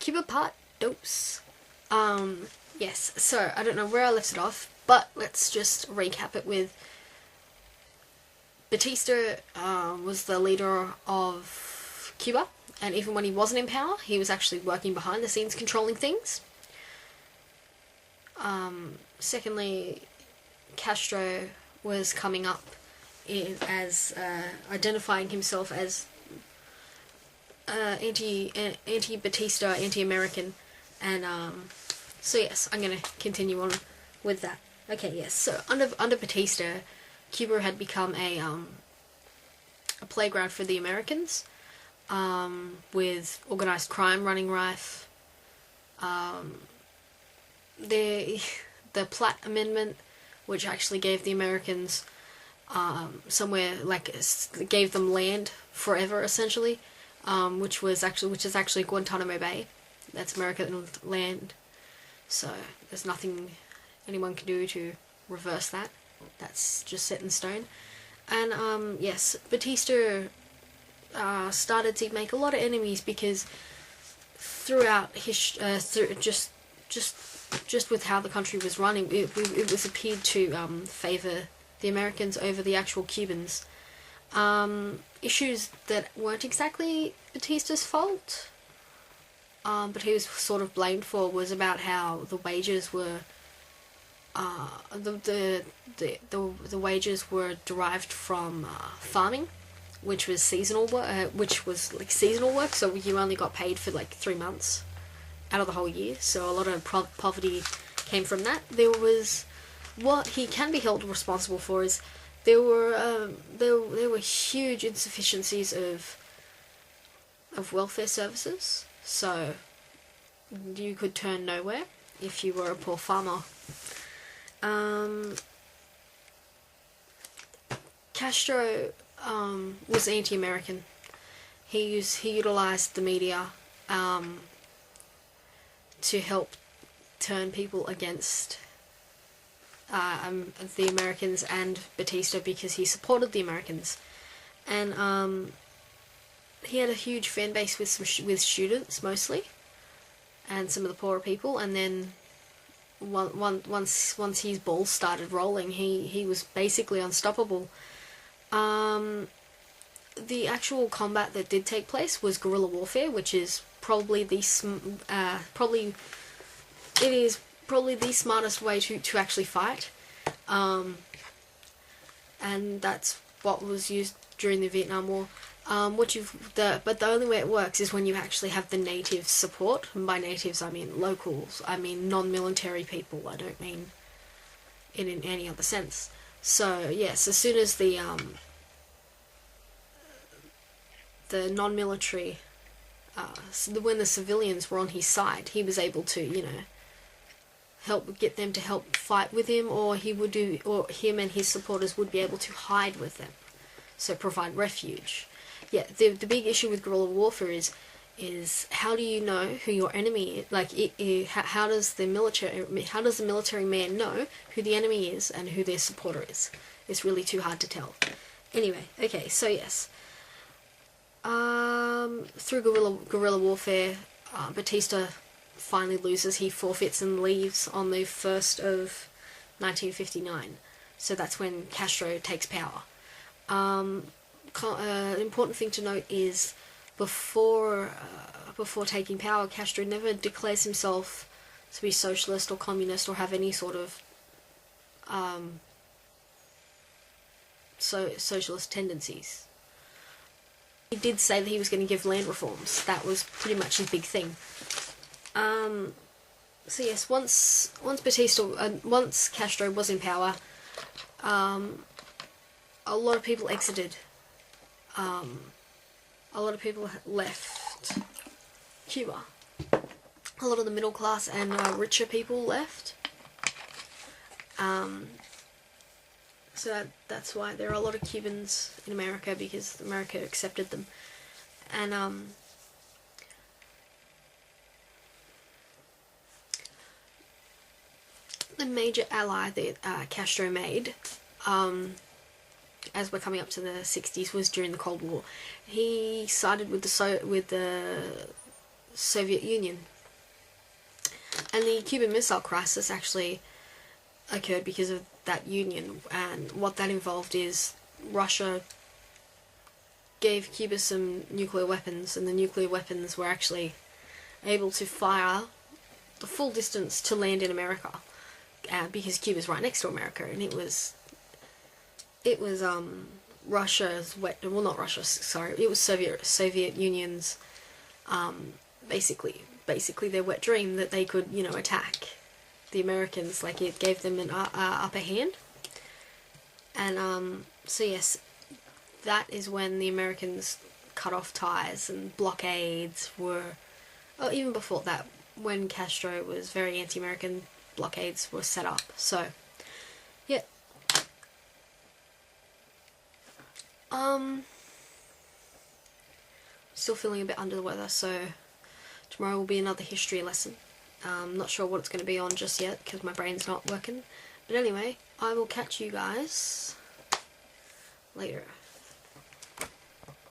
Cuba Part Dos. Yes, so I don't know where I left it off, but let's just recap it with Batista was the leader of Cuba, and even when he wasn't in power, he was actually working behind the scenes controlling things. Secondly, Castro was coming up as identifying himself as anti-Batista, anti-American, and so yes, I'm gonna continue on with that. Okay, yes. So under Batista, Cuba had become a playground for the Americans, with organized crime running rife. The Platt Amendment, which actually gave the Americans somewhere, like, gave them land forever essentially, which is actually Guantanamo Bay. That's American land, so there's nothing anyone can do to reverse that. That's just set in stone. And yes, Batista started to make a lot of enemies because throughout his just with how the country was running, it was appeared to favour the Americans over the actual Cubans. Issues that weren't exactly Batista's fault, but he was sort of blamed for, was about how the wages were the wages were derived from farming, which was seasonal work, so you only got paid for like 3 months out of the whole year. So a lot of poverty came from that. There was, what he can be held responsible for is there were huge insufficiencies of welfare services. So you could turn nowhere if you were a poor farmer. Castro was anti-American. He utilized the media to help turn people against the Americans and Batista, because he supported the Americans, and he had a huge fan base with students mostly, and some of the poorer people. And then once his balls started rolling, he was basically unstoppable. The actual combat that did take place was guerrilla warfare, which is probably the smartest way to actually fight, and that's what was used during the Vietnam War. But the only way it works is when you actually have the native support. And by natives, I mean locals. I mean non-military people. I don't mean it in any other sense. So yes, as soon as the non-military, when the civilians were on his side, he was able to, get them to help fight with him, or him and his supporters would be able to hide with them, so provide refuge. Yeah, the big issue with guerrilla warfare is how do you know who your enemy is? Like, how does the military man know who the enemy is and who their supporter is? It's really too hard to tell. Anyway, okay, so yes, through guerrilla warfare, Batista finally loses. He forfeits and leaves on the 1st of 1959. So that's when Castro takes power. An important thing to note is before taking power, Castro never declares himself to be socialist or communist or have any sort of socialist tendencies. He did say that he was going to give land reforms. That was pretty much his big thing. So yes, once Castro was in power, a lot of people exited. A lot of people left Cuba. A lot of the middle class and richer people left. So that's why there are a lot of Cubans in America, because America accepted them. And the major ally that Castro made, as we're coming up to the 60s, was during the Cold War. He sided with the Soviet Union And the Cuban Missile Crisis actually occurred because of that union, and what that involved is Russia gave Cuba some nuclear weapons, and the nuclear weapons were actually able to fire the full distance to land in America, because Cuba's right next to America, and it was Russia's well, not Russia, sorry, it was Soviet Union's basically their wet dream that they could, you know, attack the Americans. Like, it gave them an upper hand. And so yes, that is when the Americans cut off ties, and blockades were, oh, even before that, when Castro was very anti-American, blockades were set up. So yeah, still feeling a bit under the weather, so tomorrow will be another history lesson. Not sure what it's going to be on just yet because my brain's not working. But anyway, I will catch you guys later.